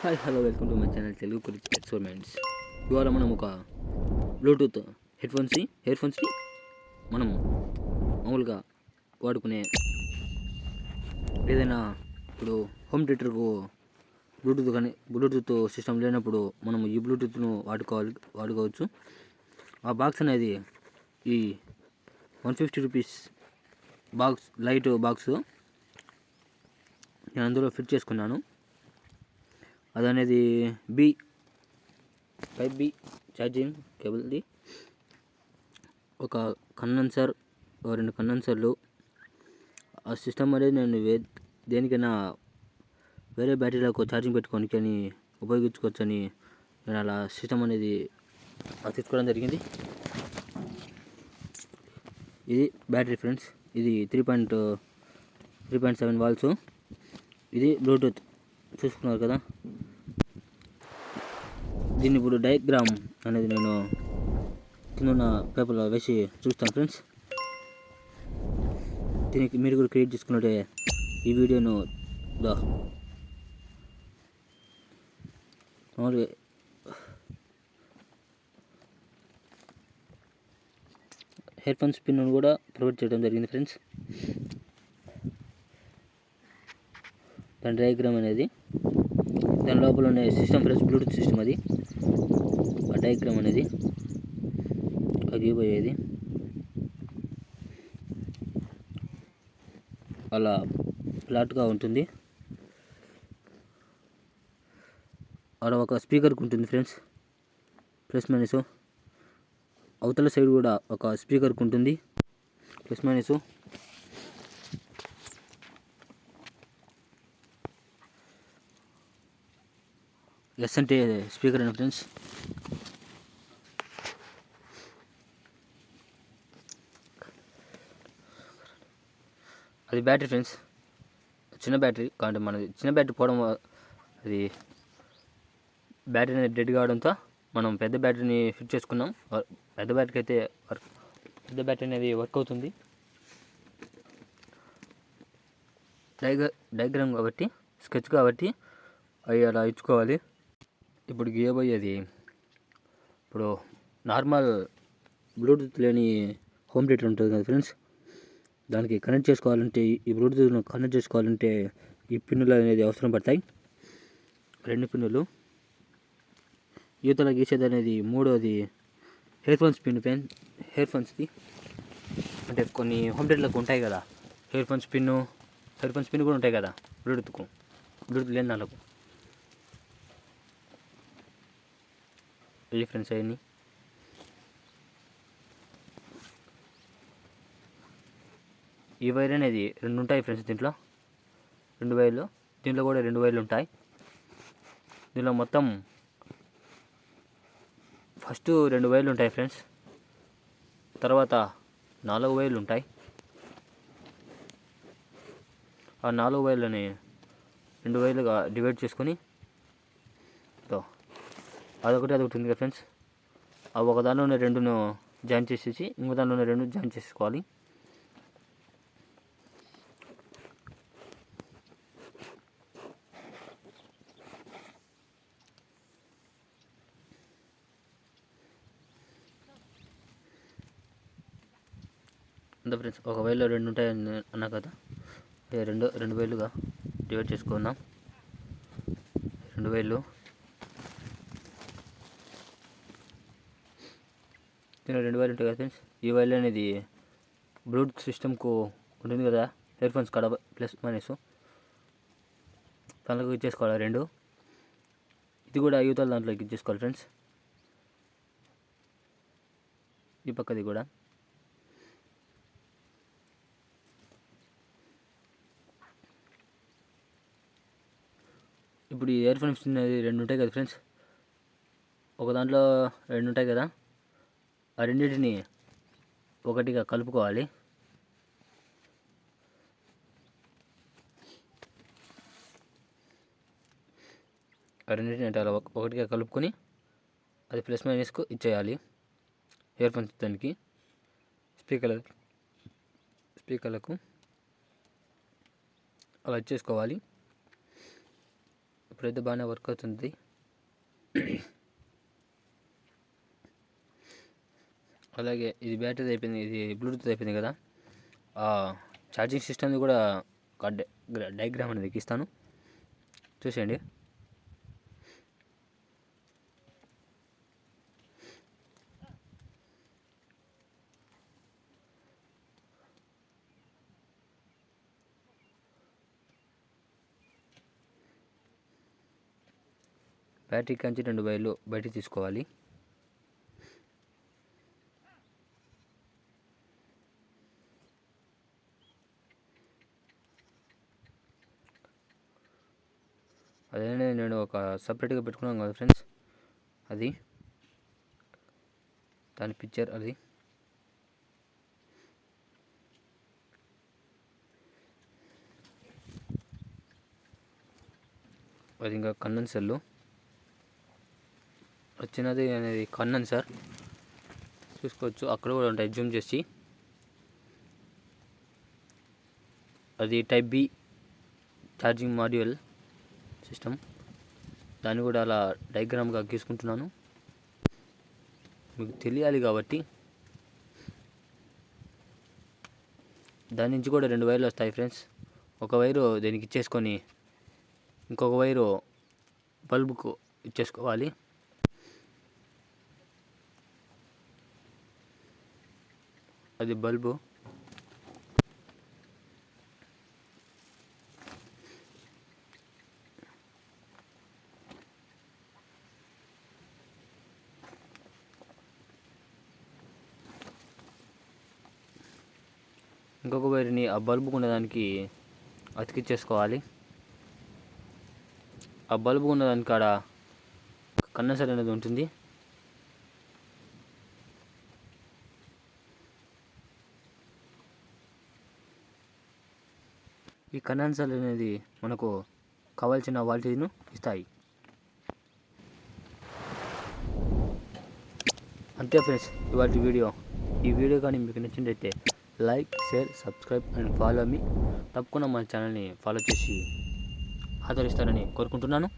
Hi hello welcome to my channel Telugu గురించి experiments. ఇవాళ మనం ఒక బ్లూటూత్ ఇయర్ ఫోన్స్ని మనం మామూలుగా వాడుకునే ఏదైనా ఇప్పుడు హోమ్ థియేటర్కు బ్లూటూత్ సిస్టమ్ లేనప్పుడు మనం ఈ బ్లూటూత్ను వాడుకోవచ్చు. ఆ బాక్స్ అనేది ఈ 150 రూపీస్ లైట్ బాక్స్ నేను అందులో ఫిట్ చేసుకున్నాను. అదనేది టైప్ బి ఛార్జింగ్ కేబుల్ది, ఒక కండెన్సర్, రెండు కండెన్సర్లు. ఆ సిస్టమ్ అనేది నేను దేనికైనా వేరే బ్యాటరీలకు ఛార్జింగ్ పెట్టుకోనికి అని ఉపయోగించుకోవచ్చని నేను అలా సిస్టమ్ అనేది తీసుకోవడం జరిగింది. ఇది బ్యాటరీ ఫ్రెండ్స్, ఇది 3.7 వాల్ట్స్. ఇది బ్లూటూత్ చూసుకున్నారు కదా. దీన్ని ఇప్పుడు డయాగ్రామ్ అనేది నేను కింద పేపర్లో వేసి చూస్తాను ఫ్రెండ్స్. దీనికి మీరు కూడా క్రియేట్ చేసుకున్నట్టే ఈ వీడియోను మామూలుగా ఇయర్ ఫోన్స్ పిన్ కూడా ప్రొవైడ్ చేయడం జరిగింది ఫ్రెండ్స్. దాని డయాగ్రామ్ అనేది దాని లోపల ఉన్న సిస్టమ్ ఫ్రెండ్స్, బ్లూటూత్ సిస్టమ్ అది. ఆ డయాగ్రామ్ అనేది అగిపోయేది అలా ఫ్లాట్గా ఉంటుంది. అలా ఒక స్పీకర్కి ఉంటుంది ఫ్రెండ్స్, ప్లస్ మైనస్. అవతల సైడ్ కూడా ఒక స్పీకర్కి ఉంటుంది, ప్లస్ మైనస్. ఎస్ అంటే స్పీకర్ అండి ఫ్రెండ్స్. అది బ్యాటరీ ఫ్రెండ్స్, చిన్న బ్యాటరీ కాబట్టి మనది చిన్న బ్యాటరీ పోవడం, అది బ్యాటరీ అనేది డెడ్ కావడంతో మనం పెద్ద బ్యాటరీని ఫిట్ చేసుకున్నాం. పెద్ద బ్యాటరీ అనేది వర్క్ అవుతుంది. డయాగ్రామ్ కాబట్టి, స్కెచ్ కాబట్టి అవి అలా ఇచ్చుకోవాలి. ఇప్పుడు గీయబోయేది ఇప్పుడు నార్మల్ బ్లూటూత్ లేని హోమ్ థియేటర్ ఉంటుంది కదా ఫ్రెండ్స్, దానికి కనెక్ట్ చేసుకోవాలంటే, ఈ బ్లూటూత్ను కనెక్ట్ చేసుకోవాలంటే ఈ పిన్నులు అనేది అవసరం పడతాయి. 2 పిన్నులు. యువతల గీసేది అనేది మూడోది ఇయర్ ఫోన్స్ ఇయర్ ఫోన్స్ది. అంటే కొన్ని హోమ్ థియేటర్లకు ఉంటాయి కదా ఇయర్ ఫోన్స్ పిన్ కూడా ఉంటాయి కదా బ్లూటూత్ లేని దానికి. ఈ ఫ్రెండ్స్ అవన్నీ ఈ వైర్ అనేది 2 ఉంటాయి ఫ్రెండ్స్. దీంట్లో 2 వైర్లు, దీంట్లో కూడా 2 వైర్లు ఉంటాయి. దీనిలో మొత్తం ఫస్ట్ 2 వైర్లు ఉంటాయి ఫ్రెండ్స్, తర్వాత 4 వైర్లు ఉంటాయి. ఆ 4 వైర్లని 2 వైర్లుగా డివైడ్ చేసుకొని అదొకటి ఉంది కదా ఫ్రెండ్స్. ఆ ఒక దానిలోనే 2ను జాయిన్ చేసేసి ఇంకో దానిలోనే 2 జాయిన్ చేసుకోవాలి. అంతే ఫ్రెండ్స్, ఒక వైర్లో 2 ఉంటాయి అన్నా కదా, రెండు వైర్లుగా డివైడ్ చేసుకుందాం. 2 వైర్లు, దీనిలో 2 వైర్లు ఉంటాయి కదా ఫ్రెండ్స్. ఈ వైర్లు అనేది బ్లూటూత్ సిస్టమ్కు ఉంటుంది కదా, ఇయర్ ఫోన్స్ కాడ ప్లస్ మైనస్ దాంట్లోకి ఇచ్చేసుకోవాలి 2. ఇది కూడా యువతల దాంట్లోకి ఇచ్చేసుకోవాలి ఫ్రెండ్స్, ఈ పక్కది కూడా. ఇప్పుడు ఈ ఇయర్ ఫోన్స్ అనేది 2 ఉంటాయి కదా ఫ్రెండ్స్, ఒక దాంట్లో 2 ఉంటాయి కదా, ఆ రెండింటిని ఒకటిగా కలుపుకోవాలి. ఆ రెండింటిని అంటే అలా ఒకటిగా కలుపుకొని అది ప్లస్ మైనస్కు ఇచ్చేయాలి. ఇయర్ ఫోన్స్ దానికి స్పీకర్లకు అలా ఇచ్చేసుకోవాలి. ఇప్పుడైతే బాగానే వర్క్ అవుతుంది. అలాగే ఇది బ్యాటరీ అయిపోయింది, ఇది బ్లూటూత్ అయిపోయింది కదా, ఛార్జింగ్ సిస్టమ్ది కూడా ఒక డయాగ్రామ్ అనేది ఎక్కిస్తాను, చూసేయండి. బ్యాటరీ కంచి 2 వైర్లు బయట తీసుకోవాలి. అదే నేను ఒక సపరేట్గా పెట్టుకున్నాను కదా ఫ్రెండ్స్, అది దాని పిక్చర్ అది. అది ఇంకా కండెన్సర్లు వచ్చినది అనేది కండెన్సర్ చూసుకోవచ్చు, అక్కడ కూడా ఉంటాయి జూమ్ చేసి. అది type B charging module system, దాన్ని కూడా అలా డయాగ్రామ్గా గీసుకుంటున్నాను, మీకు తెలియాలి కాబట్టి. దాని నుంచి కూడా 2 వైర్లు వస్తాయి ఫ్రెండ్స్. ఒక వైరు దీనికి ఇచ్చేసుకొని ఇంకొక వైరు బల్బుకు ఇచ్చేసుకోవాలి. అది బల్బు. ఇంకొక వైర్ని ఆ బల్బుకు ఉన్నదానికి అతికిచ్చేసుకోవాలి. ఆ బల్బు ఉన్నదానికి కాడ కండెన్సర్ అనేది ఉంటుంది. ఈ కండెన్సర్ అనేది మనకు కావాల్సిన వోల్టేజ్ను ఇస్తాయి. అంతే ఫ్రెండ్స్ ఇవాళ వీడియో. ఈ వీడియో కానీ మీకు నచ్చినట్లయితే like, share, subscribe and follow me. తప్పకుండా మన ఛానల్ని ఫాలో చేసి ఆదరిస్తారని కోరుకుంటున్నాను.